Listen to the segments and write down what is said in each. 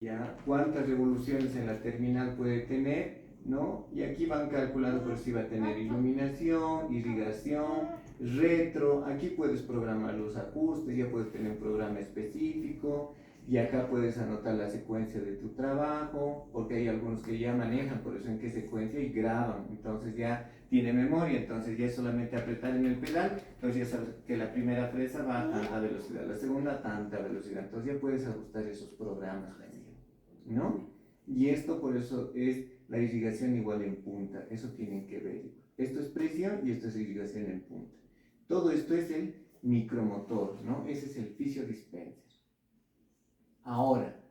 ¿Ya? ¿Cuántas revoluciones en la terminal puede tener? ¿No? Y aquí van calculando por si va a tener iluminación, irrigación, retro. Aquí puedes programar los ajustes, ya puedes tener un programa específico. Y acá puedes anotar la secuencia de tu trabajo, porque hay algunos que ya manejan por eso en qué secuencia y graban. Entonces ya tiene memoria, entonces ya es solamente apretar en el pedal. Entonces ya sabes que la primera fresa va a tanta velocidad, la segunda a tanta velocidad. Entonces ya puedes ajustar esos programas también, ¿no? Y esto por eso es la irrigación igual en punta, eso tienen que ver. Esto es presión y esto es irrigación en punta. Todo esto es el micromotor, ¿no? Ese es el fisio dispenser. Ahora,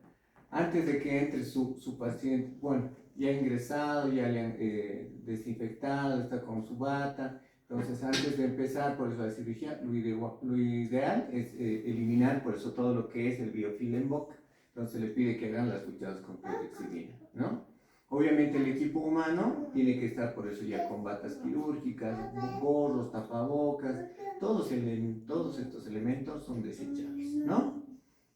antes de que entre su paciente, bueno, ya ingresado, ya le han desinfectado, está con su bata, entonces antes de empezar por eso la cirugía, lo ideal es eliminar por eso todo lo que es el biofilm en boca. Entonces le pide que hagan las cucharas con clorexidina, ¿no? Obviamente el equipo humano tiene que estar por eso ya con batas quirúrgicas, gorros, tapabocas, todos estos elementos son desechables, ¿no?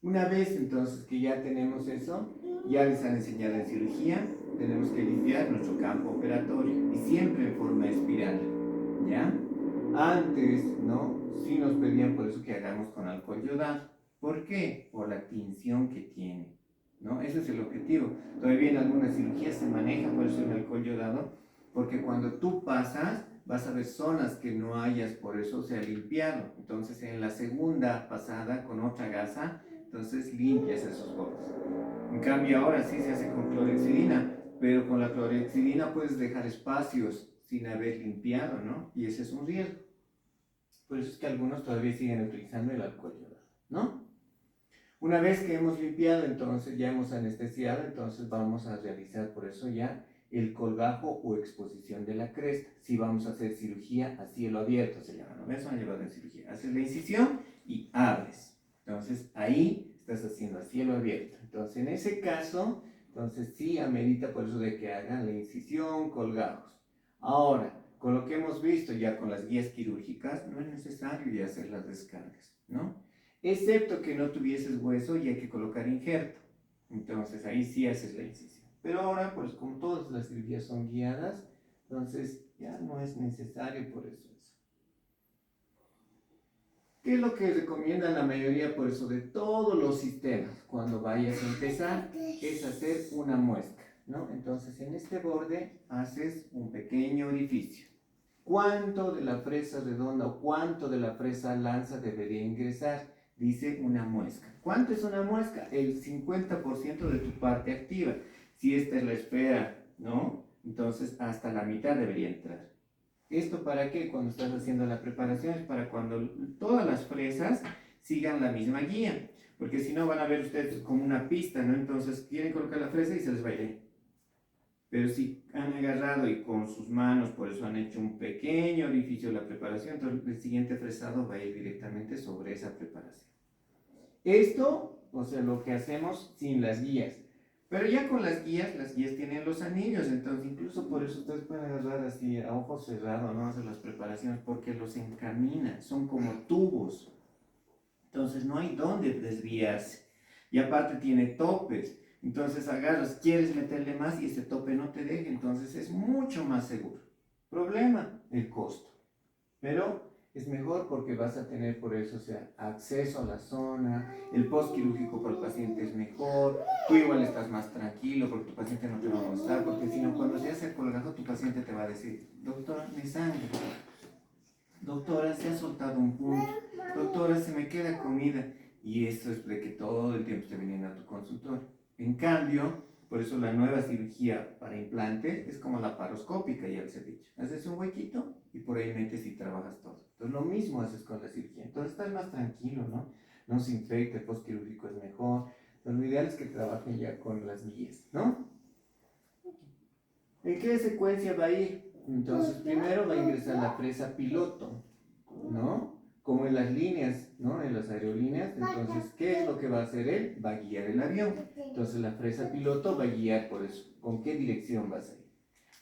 Una vez entonces que ya tenemos eso, ya les han enseñado en cirugía, tenemos que limpiar nuestro campo operatorio y siempre en forma espiral, ¿ya? Antes, ¿no? Sí nos pedían por eso que hagamos con alcohol yodado. ¿Por qué? Por la tinción que tiene, ¿no? Ese es el objetivo. Todavía en algunas cirugías se maneja por eso el alcohol yodado, porque cuando tú pasas, vas a ver zonas que no hayas por eso se ha limpiado. Entonces en la segunda pasada con otra gasa, entonces limpias esos bordes. En cambio ahora sí se hace con clorexidina, pero con la clorexidina puedes dejar espacios sin haber limpiado, ¿no? Y ese es un riesgo. Por eso es que algunos todavía siguen utilizando el alcohol yodado, ¿no? Una vez que hemos limpiado, entonces ya hemos anestesiado, entonces vamos a realizar por eso ya el colgajo o exposición de la cresta. Si vamos a hacer cirugía a cielo abierto, se llama, ¿no? Eso han llevado en cirugía. Haces la incisión y abres. Entonces ahí estás haciendo a cielo abierto. Entonces en ese caso, entonces sí amerita por eso de que hagan la incisión, colgajos. Ahora, con lo que hemos visto ya con las guías quirúrgicas, no es necesario ya hacer las descargas, ¿no? Excepto que no tuvieses hueso y hay que colocar injerto. Entonces ahí sí haces la incisión. Pero ahora, pues como todas las cirugías son guiadas, entonces ya no es necesario por eso. ¿Qué es lo que recomienda la mayoría por eso de todos los sistemas? Cuando vayas a empezar, es hacer una muesca, ¿no? Entonces en este borde haces un pequeño orificio. ¿Cuánto de la fresa redonda o cuánto de la fresa lanza debería ingresar? Dice una muesca. ¿Cuánto es una muesca? El 50% de tu parte activa. Si esta es la esfera, ¿no? Entonces hasta la mitad debería entrar. ¿Esto para qué? Cuando estás haciendo la preparación es para cuando todas las fresas sigan la misma guía. Porque si no van a ver ustedes como una pista, ¿no? Entonces quieren colocar la fresa y se les va a ir. Pero si han agarrado y con sus manos, por eso han hecho un pequeño orificio de la preparación, entonces el siguiente fresado va a ir directamente sobre esa preparación. Esto, o sea, lo que hacemos sin las guías. Pero ya con las guías tienen los anillos, entonces incluso por eso ustedes pueden agarrar así a ojo cerrado, no hacer las preparaciones, porque los encaminan, son como tubos. Entonces no hay dónde desviarse. Y aparte tiene topes. Entonces agarras, quieres meterle más y ese tope no te deja, entonces es mucho más seguro. Problema, el costo. Pero es mejor porque vas a tener por eso, o sea, acceso a la zona, el postquirúrgico para el paciente es mejor, tú igual estás más tranquilo porque tu paciente no te va a mostrar, porque si no, cuando se hace el colgajo, tu paciente te va a decir, doctora, me sangra, doctora, se ha soltado un punto, doctora, se me queda comida, y eso es de que todo el tiempo esté viniendo a tu consultorio. En cambio, por eso la nueva cirugía para implante es como la paroscópica, ya les he dicho. Haces un huequito y por ahí metes y trabajas todo. Entonces lo mismo haces con la cirugía. Entonces estás más tranquilo, ¿no? No se infecta, el postquirúrgico es mejor. Entonces lo ideal es que trabajen ya con las guías, ¿no? ¿En qué secuencia va a ir? Entonces primero va a ingresar la fresa piloto, ¿no? Como en las líneas, ¿no? En las aerolíneas. Entonces, ¿qué es lo que va a hacer él? Va a guiar el avión. Entonces, la fresa piloto va a guiar por eso. ¿Con qué dirección vas a ir?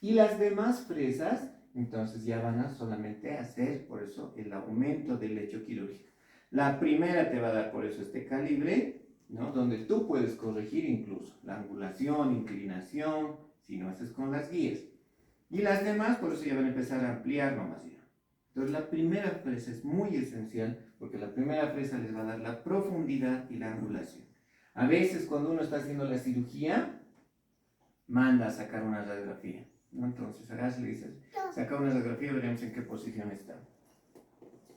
Y las demás fresas, entonces ya van a solamente hacer por eso el aumento del lecho quirúrgico. La primera te va a dar por eso este calibre ¿no? Donde tú puedes corregir incluso la angulación, inclinación, si no haces con las guías. Y las demás, por eso ya van a empezar a ampliar nomás ya. Entonces la primera fresa es muy esencial porque la primera fresa les va a dar la profundidad y la angulación. A veces cuando uno está haciendo la cirugía, manda a sacar una radiografía, ¿no? Entonces a le dices, saca una radiografía y veremos en qué posición está.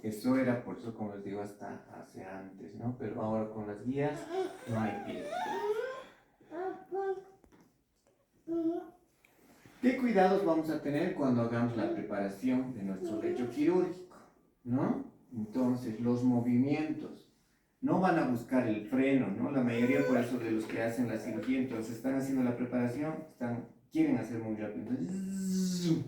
Eso era, por eso como les digo, hasta hace antes, ¿no? Pero ahora con las guías no hay piedra. ¿Qué cuidados vamos a tener cuando hagamos la preparación de nuestro lecho quirúrgico? ¿No? Entonces, los movimientos. No van a buscar el freno, ¿no? La mayoría por eso de los que hacen la cirugía, entonces están haciendo la preparación, quieren hacer muy rápido. Entonces,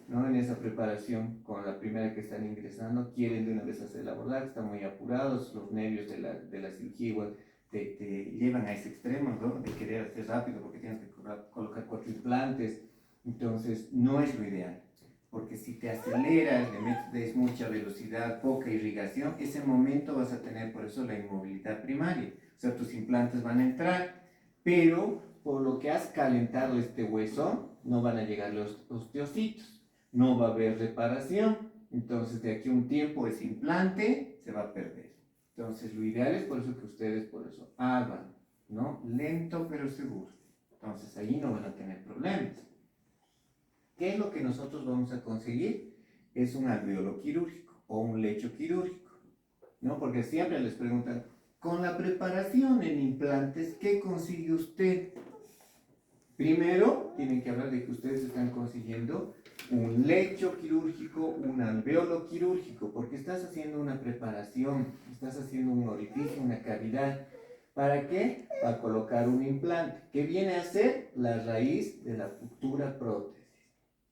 ¿no? En esa preparación, con la primera que están ingresando, quieren de una vez hacer el abordaje, están muy apurados, los nervios de la cirugía igual te llevan a ese extremo, ¿no? De querer hacer rápido porque tienes que colocar 4 implantes, entonces no es lo ideal, porque si te aceleras, le metes mucha velocidad, poca irrigación, ese momento vas a tener por eso la inmovilidad primaria, o sea, tus implantes van a entrar, pero por lo que has calentado este hueso, no van a llegar los osteocitos, no va a haber reparación, entonces de aquí a un tiempo ese implante se va a perder. Entonces, lo ideal es por eso que ustedes por eso hagan, ¿no? Lento pero seguro. Entonces, ahí no van a tener problemas. ¿Qué es lo que nosotros vamos a conseguir? Es un alveolo quirúrgico o un lecho quirúrgico, ¿no? Porque siempre les preguntan, con la preparación en implantes, ¿qué consigue usted? Primero, tienen que hablar de que ustedes están consiguiendo un lecho quirúrgico, un alveolo quirúrgico, porque estás haciendo una preparación, estás haciendo un orificio, una cavidad. ¿Para qué? Para colocar un implante, que viene a ser la raíz de la futura prótesis.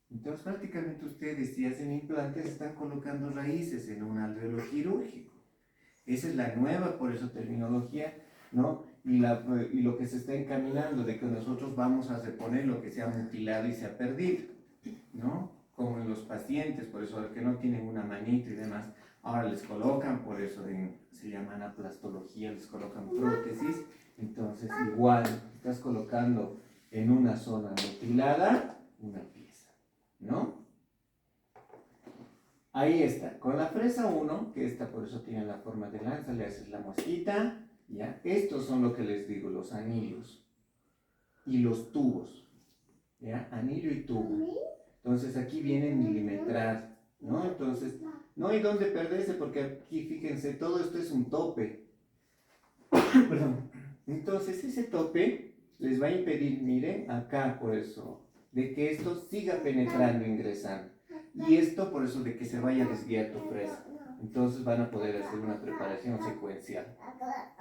Entonces, prácticamente ustedes, si hacen implantes, están colocando raíces en un alveolo quirúrgico. Esa es la nueva, por eso, terminología, ¿no? Y lo que se está encaminando de que nosotros vamos a reponer lo que se ha mutilado y se ha perdido, ¿no? Como en los pacientes, por eso que no tienen una manita y demás, ahora les colocan, por eso se llama anaplastología, les colocan prótesis, entonces igual estás colocando en una zona mutilada una pieza, ¿no? Ahí está, con la fresa 1, que esta por eso tiene la forma de lanza, le haces la mosquita, ¿ya? Estos son lo que les digo, los anillos y los tubos, ¿ya? Anillo y tubo. Entonces aquí viene milimetrar, ¿no? Entonces, no hay dónde perderse porque aquí, fíjense, todo esto es un tope. Perdón. Entonces ese tope les va a impedir, miren, acá por eso, de que esto siga penetrando, ingresando. Y esto por eso de que se vaya a desviar tu fresa. Entonces van a poder hacer una preparación secuencial.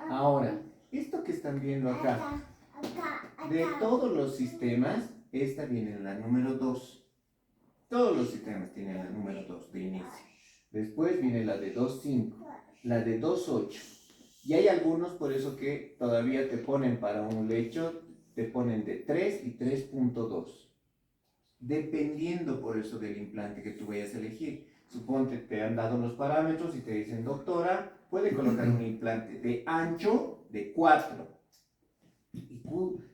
Ahora, esto que están viendo acá, de todos los sistemas, esta viene en la número 2. Todos los sistemas tienen la número 2 de inicio. Después viene la de 2.5, la de 2.8. Y hay algunos por eso que todavía te ponen para un lecho, te ponen de 3 y 3.2. Dependiendo por eso del implante que tú vayas a elegir. Suponte te han dado los parámetros y te dicen, doctora, puede colocar un implante de ancho de 4.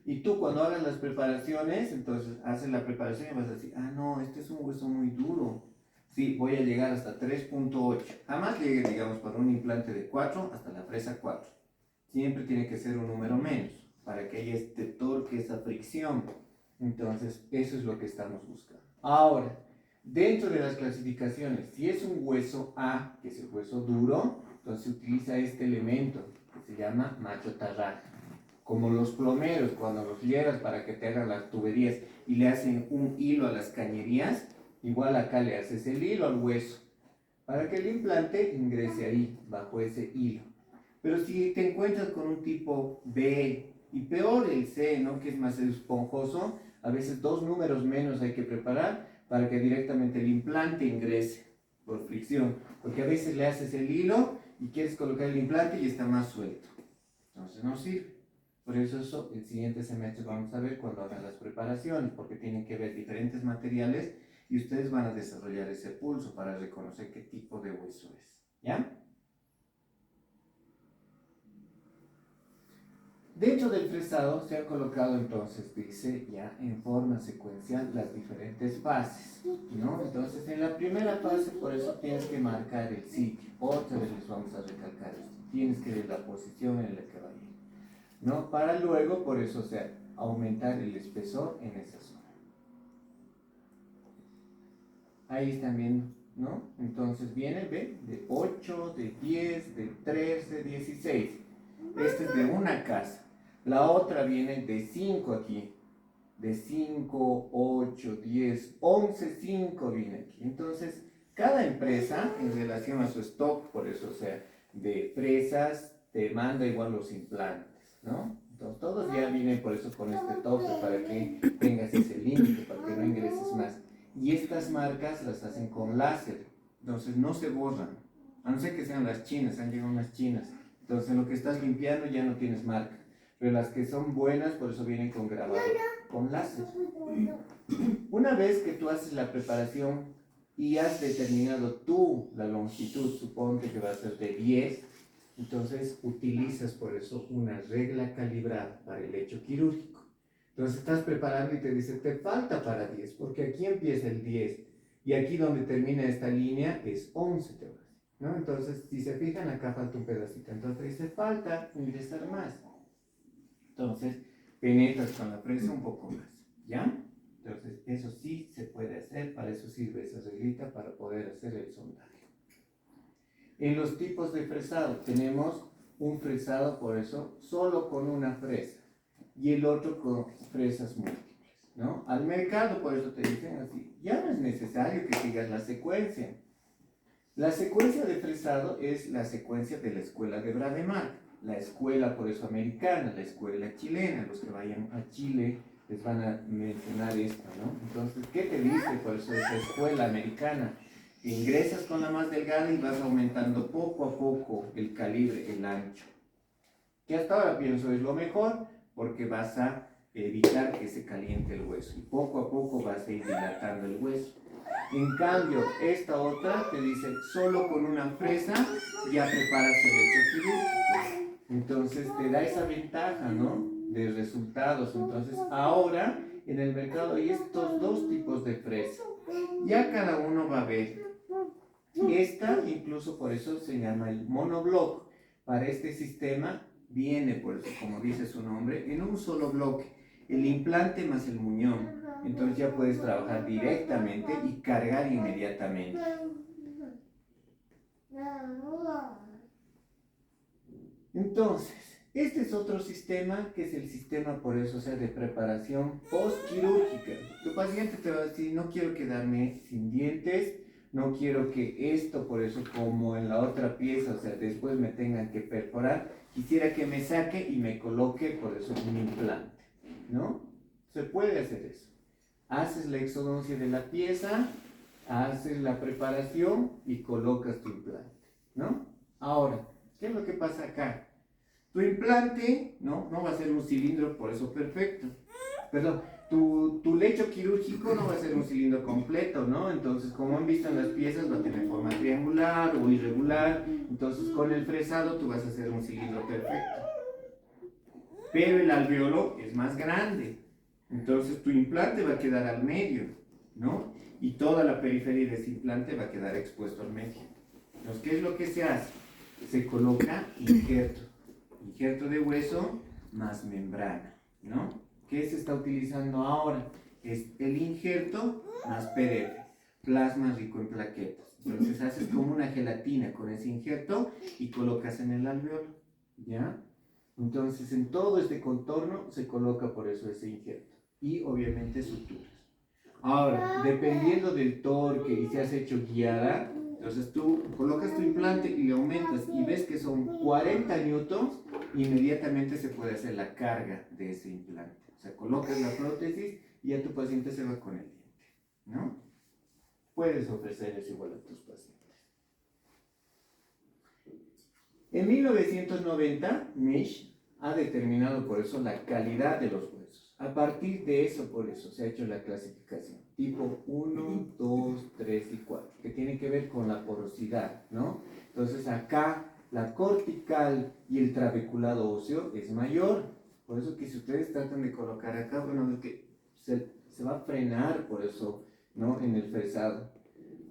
Y tú cuando hagas las preparaciones, entonces haces la preparación y vas a decir, ah no, este es un hueso muy duro. Sí, voy a llegar hasta 3.8. Jamás llegue, digamos, para un implante de 4 hasta la fresa 4. Siempre tiene que ser un número menos para que haya este torque, esa fricción. Entonces, eso es lo que estamos buscando. Ahora, dentro de las clasificaciones, si es un hueso A, que es el hueso duro, entonces se utiliza este elemento que se llama macho tarraje. Como los plomeros, cuando los llevas para que te hagan las tuberías y le hacen un hilo a las cañerías, igual acá le haces el hilo al hueso, para que el implante ingrese ahí, bajo ese hilo. Pero si te encuentras con un tipo B, y peor el C, ¿no? Que es más esponjoso, a veces 2 números menos hay que preparar para que directamente el implante ingrese por fricción, porque a veces le haces el hilo y quieres colocar el implante y está más suelto, entonces no sirve. Por eso el siguiente semestre vamos a ver cuando hagan las preparaciones, porque tienen que ver diferentes materiales y ustedes van a desarrollar ese pulso para reconocer qué tipo de hueso es, ¿ya? Dentro del fresado se ha colocado entonces, dice ya en forma secuencial, las diferentes fases, ¿no? Entonces en la primera fase, por eso tienes que marcar el sitio. Otra vez les vamos a recalcar esto. Tienes que ver la posición en la que va a ir, ¿no? Para luego, por eso, o sea, aumentar el espesor en esa zona. Ahí están viendo, ¿no? Entonces viene, ve, de 8, de 10, de 13, 16. Este es de una casa. La otra viene de 5 aquí. De 5, 8, 10, 11, 5 viene aquí. Entonces, cada empresa, en relación a su stock, por eso, o sea, de fresas, te manda igual los implantes, ¿no? Entonces, todos ya vienen por eso con este tope para que tengas ese límite, para que no ingreses más. Y estas marcas las hacen con láser, entonces no se borran, a no ser que sean las chinas, han llegado unas chinas. Entonces, en lo que estás limpiando ya no tienes marca. Pero las que son buenas, por eso vienen con grabado, con láser. Una vez que tú haces la preparación y has determinado tú la longitud, suponte que va a ser de 10, entonces utilizas por eso una regla calibrada para el hecho quirúrgico. Entonces estás preparando y te dice, te falta para 10, porque aquí empieza el 10 y aquí donde termina esta línea es 11, te va a decir, ¿no? Entonces, si se fijan, acá falta un pedacito, entonces te dice, falta ingresar más. Entonces, penetras con la fresa un poco más, ¿ya? Entonces, eso sí se puede hacer, para eso sirve esa reglita, para poder hacer el sondaje. En los tipos de fresado, tenemos un fresado, por eso, solo con una fresa, y el otro con fresas múltiples, ¿no? Al mercado, por eso te dicen así, ya no es necesario que sigas la secuencia. La secuencia de fresado es la secuencia de la escuela de Brademar. La escuela, por eso, americana, la escuela chilena. Los que vayan a Chile les van a mencionar esto, ¿no? Entonces, ¿qué te dice por eso esa escuela americana? Ingresas con la más delgada y vas aumentando poco a poco el calibre, el ancho. Que hasta ahora pienso es lo mejor, porque vas a evitar que se caliente el hueso. Y poco a poco vas a ir dilatando el hueso. En cambio, esta otra te dice, solo con una fresa ya preparas el hecho quirúrgico. Entonces te da esa ventaja, ¿no? De resultados. Entonces ahora en el mercado hay estos dos tipos de fresa. Ya cada uno va a ver. Esta incluso por eso se llama el monoblock. Para este sistema viene, por eso como dice su nombre, en un solo bloque. El implante más el muñón. Entonces ya puedes trabajar directamente y cargar inmediatamente. Entonces, este es otro sistema que es el sistema, por eso, o sea, de preparación postquirúrgica. Tu paciente te va a decir, no quiero quedarme sin dientes, no quiero que esto, por eso, como en la otra pieza, o sea, después me tengan que perforar, quisiera que me saque y me coloque, por eso, un implante, ¿no? Se puede hacer eso. Haces la exodoncia de la pieza, haces la preparación y colocas tu implante, ¿no? Ahora, ¿qué es lo que pasa acá? Tu implante, ¿no? No va a ser un cilindro, por eso perfecto. Perdón, tu lecho quirúrgico no va a ser un cilindro completo, ¿no? Entonces, como han visto en las piezas, va a tener forma triangular o irregular. Entonces, con el fresado tú vas a hacer un cilindro perfecto. Pero el alveolo es más grande. Entonces, tu implante va a quedar al medio, ¿no? Y toda la periferia de ese implante va a quedar expuesto al medio. Entonces, ¿qué es lo que se hace? Se coloca injerto de hueso más membrana, ¿no? ¿Qué se está utilizando ahora? Es el injerto más PDF, plasma rico en plaquetas. Entonces haces como una gelatina con ese injerto y colocas en el alveolo, ¿ya? Entonces en todo este contorno se coloca por eso ese injerto y obviamente suturas. Ahora, dependiendo del torque y si has hecho guiada, entonces tú colocas tu implante y le aumentas y ves que son 40 newtons, inmediatamente se puede hacer la carga de ese implante. O sea, colocas la prótesis y ya tu paciente se va con el diente, ¿no? Puedes ofrecer eso igual a tus pacientes. En 1990, Misch ha determinado por eso la calidad de los huesos. A partir de eso, por eso, se ha hecho la clasificación. Tipo 1, 2, 3 y 4, que tiene que ver con la porosidad, ¿no? Entonces acá la cortical y el trabeculado óseo es mayor. Por eso que si ustedes tratan de colocar acá, bueno, es que se va a frenar por eso, ¿no? En el fresado.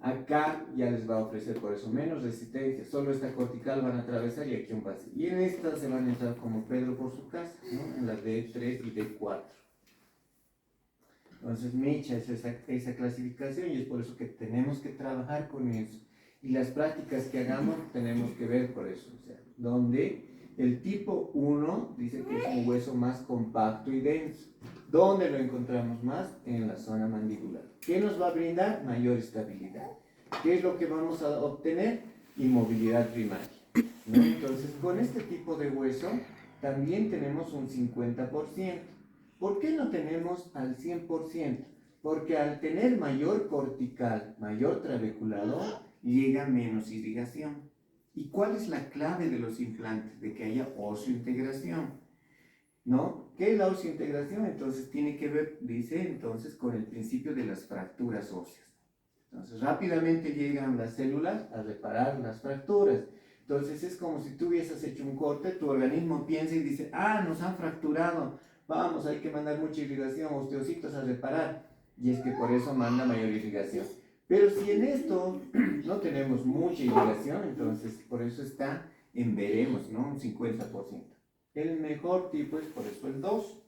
Acá ya les va a ofrecer por eso menos resistencia, solo esta cortical van a atravesar y aquí un vacío. Y en esta se van a entrar como Pedro por su casa, ¿no? En la D3 y D4. Entonces Mecha es esa clasificación y es por eso que tenemos que trabajar con eso. Y las prácticas que hagamos tenemos que ver por eso. O sea, donde el tipo 1 dice que es un hueso más compacto y denso. ¿Dónde lo encontramos más? En la zona mandibular. ¿Qué nos va a brindar? Mayor estabilidad. ¿Qué es lo que vamos a obtener? Inmovilidad primaria, ¿no? Entonces, con este tipo de hueso también tenemos un 50%. ¿Por qué no tenemos al 100%? Porque al tener mayor cortical, mayor trabeculado, llega menos irrigación. ¿Y cuál es la clave de los implantes? De que haya osseointegración, ¿no? ¿Qué es la osseointegración? Entonces tiene que ver, dice entonces, con el principio de las fracturas óseas. Entonces rápidamente llegan las células a reparar las fracturas. Entonces es como si tú hubieses hecho un corte, tu organismo piensa y dice, ah, nos han fracturado, vamos, hay que mandar mucha irrigación, osteocitos a reparar. Y es que por eso manda mayor irrigación. Pero si en esto no tenemos mucha irrigación, entonces por eso está en veremos, ¿no? Un 50%. El mejor tipo es por eso el 2,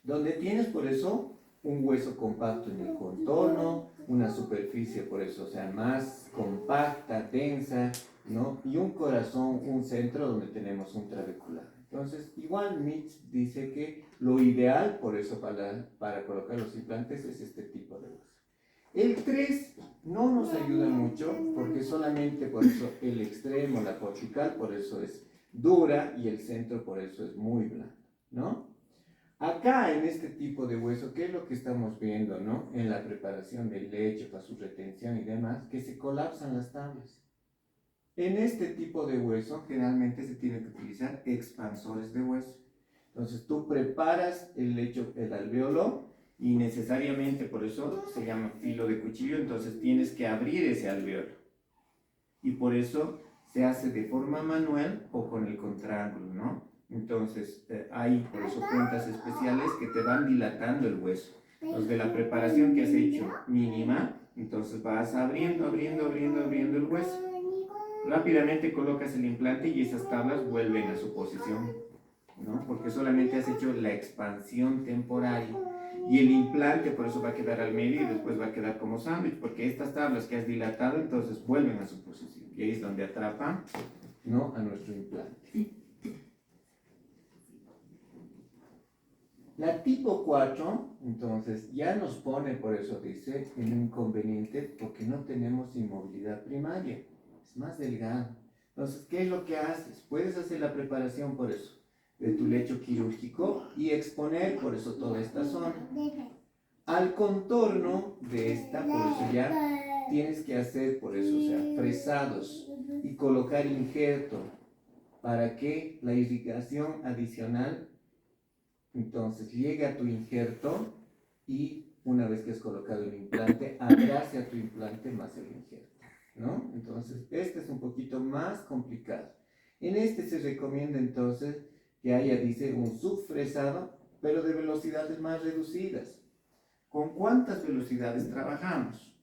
donde tienes por eso un hueso compacto en el contorno, una superficie por eso, o sea, más compacta, densa, ¿no? Y un corazón, un centro donde tenemos un trabecular. Entonces, igual Mitch dice que lo ideal, por eso para colocar los implantes, es este tipo de hueso. El 3 no nos ayuda mucho porque solamente por eso el extremo, la cortical, por eso es dura y el centro por eso es muy blando, ¿no? Acá en este tipo de hueso, ¿qué es lo que estamos viendo, no? En la preparación del leche para su retención y demás, que se colapsan las tablas. En este tipo de hueso, generalmente se tiene que utilizar expansores de hueso. Entonces tú preparas el lecho, el alvéolo, y necesariamente, por eso se llama filo de cuchillo, entonces tienes que abrir ese alvéolo. Y por eso se hace de forma manual o con el contraángulo, ¿no? Entonces hay por eso puntas especiales que te van dilatando el hueso. Los de la preparación que has hecho mínima, entonces vas abriendo el hueso. Rápidamente colocas el implante y esas tablas vuelven a su posición, ¿no? Porque solamente has hecho la expansión temporaria. Y el implante por eso va a quedar al medio y después va a quedar como sándwich, porque estas tablas que has dilatado entonces vuelven a su posición. Y ahí es donde atrapa, ¿no? A nuestro implante. La tipo 4, entonces, ya nos pone, por eso dice, en un inconveniente porque no tenemos inmovilidad primaria. Es más delgado. Entonces, ¿qué es lo que haces? Puedes hacer la preparación por eso, de tu lecho quirúrgico y exponer por eso toda esta zona. Al contorno de esta, por eso ya tienes que hacer, por eso, o sea, fresados y colocar injerto para que la irrigación adicional entonces llega a tu injerto y una vez que has colocado el implante, abrace a tu implante más el injerto, ¿no? Entonces, este es un poquito más complicado. En este se recomienda entonces que haya, dice, un subfresado, pero de velocidades más reducidas. ¿Con cuántas velocidades trabajamos?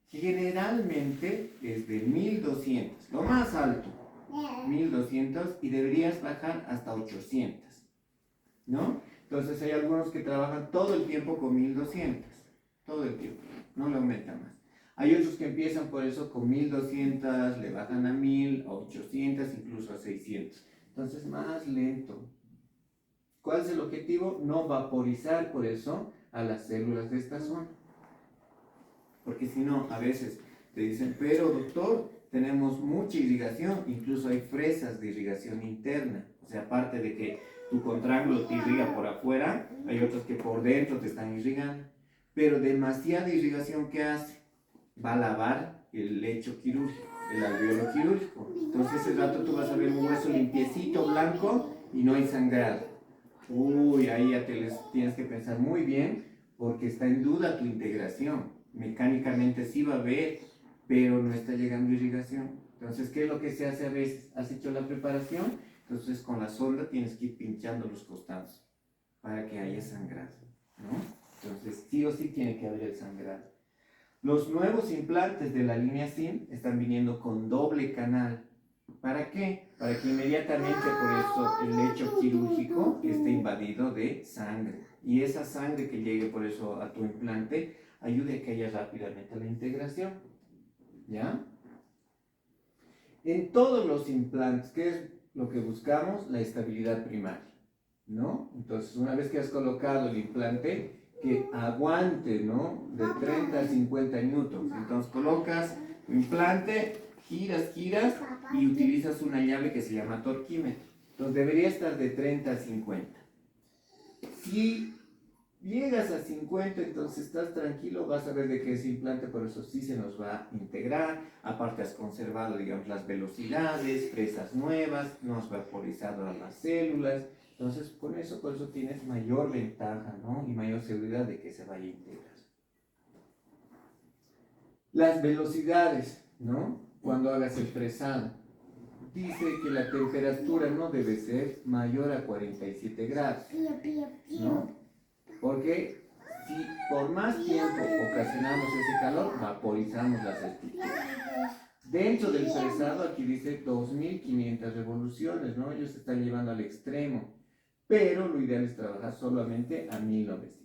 Generalmente es de 1200, lo más alto, 1200 y deberías bajar hasta 800, ¿no? Entonces hay algunos que trabajan todo el tiempo con 1200, todo el tiempo, no le aumentan más. Hay otros que empiezan por eso con 1200, le bajan a 1000, a 800, incluso a 600. Entonces más lento. ¿Cuál es el objetivo? No vaporizar por eso a las células de esta zona. Porque si no, a veces te dicen, pero doctor, tenemos mucha irrigación, incluso hay fresas de irrigación interna. O sea, aparte de que tu contraángulo te irriga por afuera, hay otros que por dentro te están irrigando. Pero demasiada irrigación, ¿qué hace? Va a lavar el lecho quirúrgico, el alvéolo quirúrgico. Entonces ese rato tú vas a ver un hueso limpiecito, blanco y no hay sangrado. Uy, ahí ya tienes que pensar muy bien porque está en duda tu integración. Mecánicamente sí va a haber, pero no está llegando irrigación. Entonces, ¿qué es lo que se hace a veces? Has hecho la preparación Entonces con la sonda tienes que ir pinchando los costados para que haya sangrado, ¿no? Entonces sí o sí tiene que haber el sangrado. Los nuevos implantes de la línea SIM están viniendo con doble canal. ¿Para qué? Para que inmediatamente por eso el lecho quirúrgico esté invadido de sangre. Y esa sangre que llegue por eso a tu implante ayude a que haya rápidamente la integración. ¿Ya? En todos los implantes, ¿qué es lo que buscamos? La estabilidad primaria, ¿no? Entonces, una vez que has colocado el implante, que aguante, ¿no? De 30 a 50 newtons. Entonces, colocas tu implante, giras y utilizas una llave que se llama torquímetro. Entonces, debería estar de 30 a 50. Si llegas a 50, entonces estás tranquilo, vas a ver de que ese implante por eso sí se nos va a integrar. Aparte has conservado, digamos, las velocidades, presas nuevas, no has vaporizado a las células. Entonces, con eso, por eso tienes mayor ventaja, ¿no? Y mayor seguridad de que se vaya a integrar. Las velocidades, ¿no? Cuando hagas el fresado. Dice que la temperatura no debe ser mayor a 47 grados, ¿no? Porque si por más tiempo ocasionamos ese calor, vaporizamos las estructuras. Dentro del fresado aquí dice 2500 revoluciones, ¿no? Ellos se están llevando al extremo, pero lo ideal es trabajar solamente a 1900,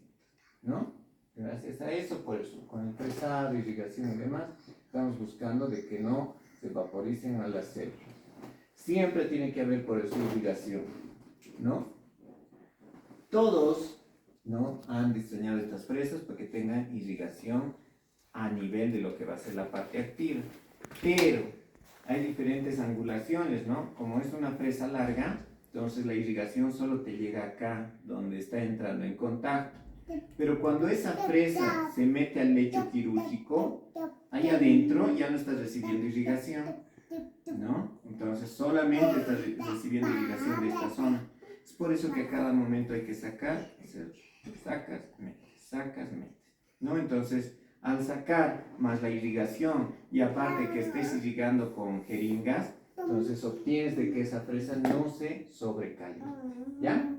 ¿no? Gracias a eso, por eso, con el fresado, irrigación y demás, estamos buscando de que no se vaporicen a las células. Siempre tiene que haber por eso irrigación, ¿no? Todos, ¿no? Han diseñado estas fresas para que tengan irrigación a nivel de lo que va a ser la parte activa. Pero hay diferentes angulaciones, ¿no? Como es una fresa larga, entonces la irrigación solo te llega acá, donde está entrando en contacto. Pero cuando esa fresa se mete al lecho quirúrgico, ahí adentro ya no estás recibiendo irrigación, ¿no? Entonces solamente estás recibiendo irrigación de esta zona. Es por eso que a cada momento hay que sacar, sacas, metes, ¿no? Entonces, al sacar más la irrigación y aparte que estés irrigando con jeringas, entonces obtienes de que esa fresa no se sobrecaliente, ¿ya?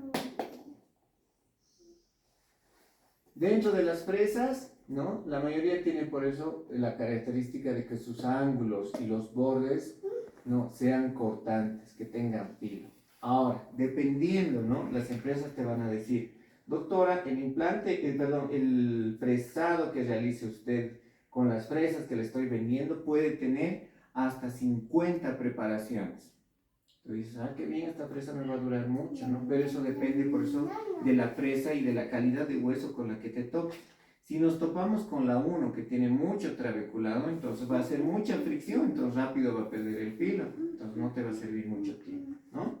Dentro de las fresas, ¿no? La mayoría tiene por eso la característica de que sus ángulos y los bordes, ¿no? Sean cortantes, que tengan filo. Ahora, dependiendo, ¿no? Las empresas te van a decir, doctora, el fresado que realice usted con las fresas que le estoy vendiendo puede tener hasta 50 preparaciones. Tú dices, qué bien, esta fresa me va a durar mucho, ¿no? Pero eso depende, por eso, de la fresa y de la calidad de hueso con la que te toques. Si nos topamos con la 1 que tiene mucho trabeculado, entonces va a ser mucha fricción, entonces rápido va a perder el filo, entonces no te va a servir mucho tiempo, ¿no?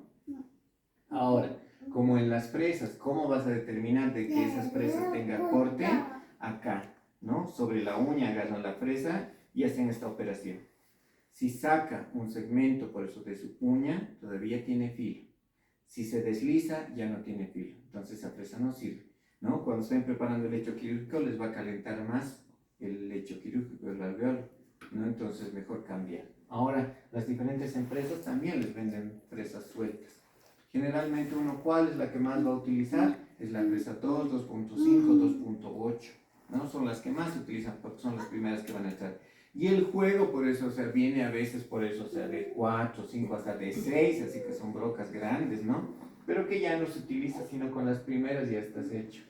Ahora, como en las fresas, ¿cómo vas a determinar de que esas fresas tengan corte? Acá, ¿no? Sobre la uña agarran la fresa y hacen esta operación. Si saca un segmento, por eso, de su uña, todavía tiene filo. Si se desliza, ya no tiene filo. Entonces esa fresa no sirve, ¿no? Cuando estén preparando el lecho quirúrgico, les va a calentar más el lecho quirúrgico, el alveolo, ¿no? Entonces mejor cambiar. Ahora, las diferentes empresas también les venden fresas sueltas. Generalmente ¿cuál es la que más va a utilizar? Es la fresa 2, 2.5, 2.8, ¿no? Son las que más se utilizan porque son las primeras que van a estar. Y el juego, por eso, o sea, viene a veces por eso, o sea, de 4, 5 hasta de 6, así que son brocas grandes, ¿no? Pero que ya no se utiliza, sino con las primeras ya estás hecho.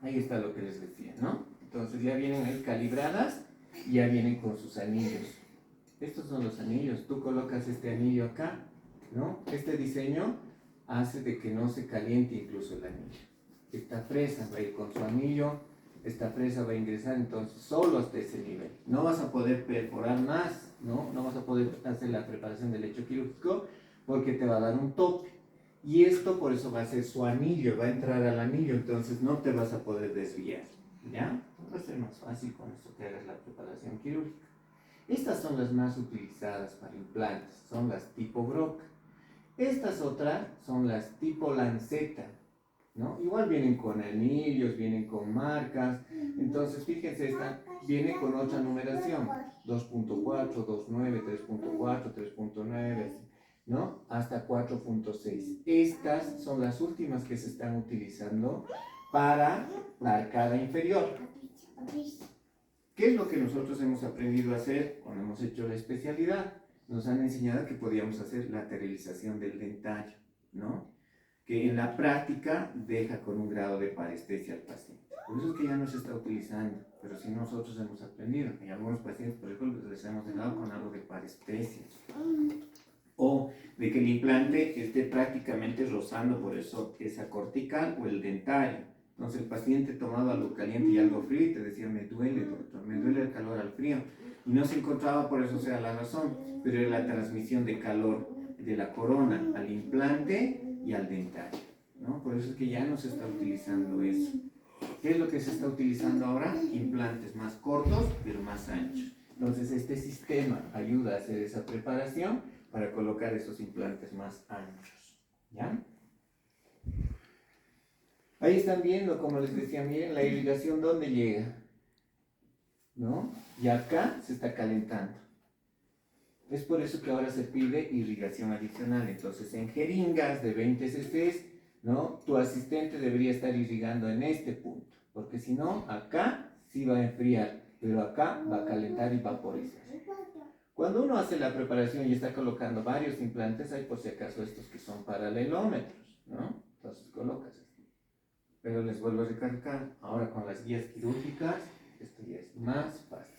Ahí está lo que les decía, ¿no? Entonces ya vienen ahí calibradas y ya vienen con sus anillos. Estos son los anillos. Tú colocas este anillo acá, ¿no? Este diseño hace de que no se caliente incluso el anillo. Esta fresa va a ir con su anillo. Esta fresa va a ingresar entonces solo hasta ese nivel. No vas a poder perforar más, ¿no? No vas a poder hacer la preparación del lecho quirúrgico porque te va a dar un tope. Y esto por eso va a ser su anillo, va a entrar al anillo, entonces no te vas a poder desviar, ¿ya? Va a ser más fácil con esto que hagas la preparación quirúrgica. Estas son las más utilizadas para implantes, son las tipo Broca. Estas otras son las tipo lanceta, ¿no? Igual vienen con anillos, vienen con marcas. Entonces, fíjense, esta viene con otra numeración: 2.4, 2.9, 3.4, 3.9, así. ¿no? Hasta 4.6. Estas son las últimas que se están utilizando para la arcada inferior. ¿Qué es lo que nosotros hemos aprendido a hacer cuando hemos hecho la especialidad? Nos han enseñado que podíamos hacer lateralización del dentario, ¿no? Que en la práctica deja con un grado de parestesia al paciente. Por eso es que ya no se está utilizando, pero sí nosotros hemos aprendido. En algunos pacientes, por ejemplo, les hemos dejado con algo de parestesia. O de que el implante esté prácticamente rozando por eso esa cortical o el dentario. Entonces el paciente tomaba algo caliente y algo frío y te decía, me duele, doctor, me duele el calor al frío. Y no se encontraba por eso sea la razón, pero era la transmisión de calor de la corona al implante y al dentario, ¿no? Por eso es que ya no se está utilizando eso. ¿Qué es lo que se está utilizando ahora? Implantes más cortos, pero más anchos. Entonces este sistema ayuda a hacer esa preparación para colocar esos implantes más anchos, ¿ya? Ahí están viendo, como les decía, miren la irrigación dónde llega, ¿no? Y acá se está calentando. Es por eso que ahora se pide irrigación adicional. Entonces, en jeringas de 20 cc, ¿no? Tu asistente debería estar irrigando en este punto, porque si no, acá sí va a enfriar, pero acá va a calentar y vaporizar. Cuando uno hace la preparación y está colocando varios implantes, hay por si acaso estos que son paralelómetros, ¿no? Entonces colocas esto. Pero les vuelvo a recalcar, ahora con las guías quirúrgicas, esto ya es más fácil.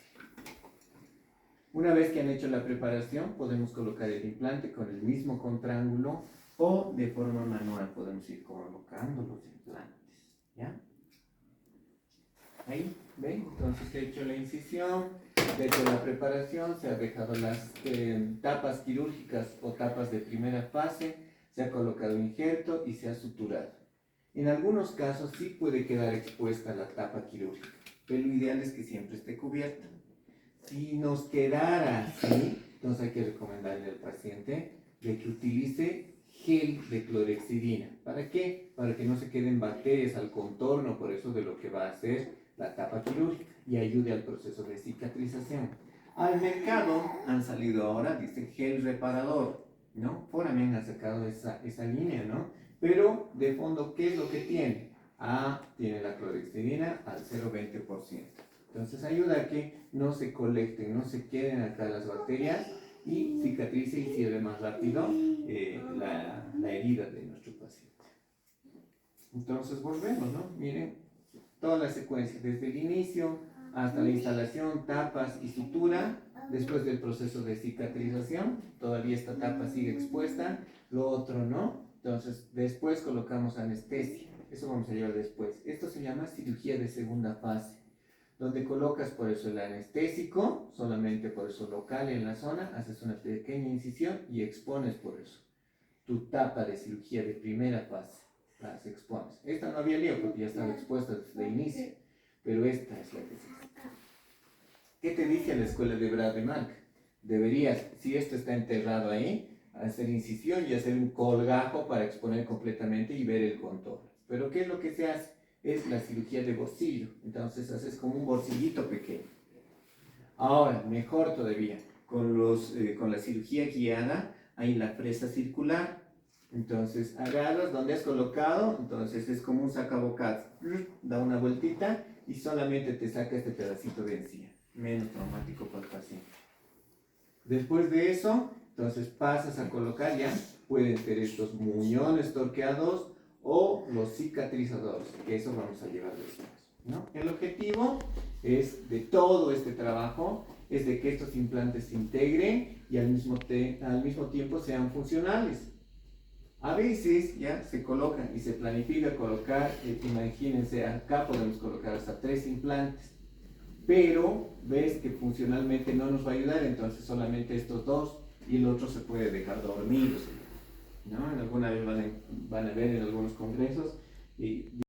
Una vez que han hecho la preparación, podemos colocar el implante con el mismo contraángulo o de forma manual podemos ir colocando los implantes, ¿ya? Ahí, ¿ven? Entonces se ha hecho la incisión, se ha hecho la preparación, se han dejado las tapas quirúrgicas o tapas de primera fase, se ha colocado injerto y se ha suturado. En algunos casos sí puede quedar expuesta la tapa quirúrgica, pero lo ideal es que siempre esté cubierta. Si nos quedara así, entonces hay que recomendarle al paciente de que utilice gel de clorhexidina. ¿Para qué? Para que no se queden bacterias al contorno, por eso de lo que va a hacer la tapa quirúrgica y ayude al proceso de cicatrización. Al mercado han salido ahora, dice gel reparador, ¿no? Foramen ha sacado esa línea, ¿no? Pero de fondo, ¿qué es lo que tiene? Tiene la clorhexidina al 0,20%. Entonces ayuda a que no se colecten, no se queden acá las bacterias y cicatrice y cierre más rápido la herida de nuestro paciente. Entonces volvemos, ¿no? Miren, toda la secuencia, desde el inicio hasta la instalación, tapas y sutura, después del proceso de cicatrización, todavía esta tapa sigue expuesta, lo otro no, entonces después colocamos anestesia, eso vamos a llevar después. Esto se llama cirugía de segunda fase, donde colocas por eso el anestésico, solamente por eso local en la zona, haces una pequeña incisión y expones por eso. Tu tapa de cirugía de primera fase, las expones. Esta no había lío porque ya estaba expuesta desde el inicio, pero esta es la que se hace. ¿Qué te dice la escuela de Brademar? Deberías, si esto está enterrado ahí, hacer incisión y hacer un colgajo para exponer completamente y ver el contorno. Pero ¿qué es lo que se hace? Es la cirugía de bolsillo. Entonces haces como un bolsillito pequeño. Ahora, mejor todavía, con la cirugía guiada hay la fresa circular. Entonces agarras donde has colocado, entonces es como un sacabocados, da una vueltita y solamente te saca este pedacito de encía, menos traumático para el paciente. Después de eso, entonces pasas a colocar ya, pueden ser estos muñones torqueados o los cicatrizadores, que eso vamos a llevar después, ¿no? El objetivo es de todo este trabajo es de que estos implantes se integren y al mismo tiempo sean funcionales. A veces ya se colocan y se planifica colocar, imagínense, acá podemos colocar hasta 3 implantes, pero ves que funcionalmente no nos va a ayudar, entonces solamente estos 2 y el otro se puede dejar dormido, ¿no? Alguna vez van a ver en algunos congresos y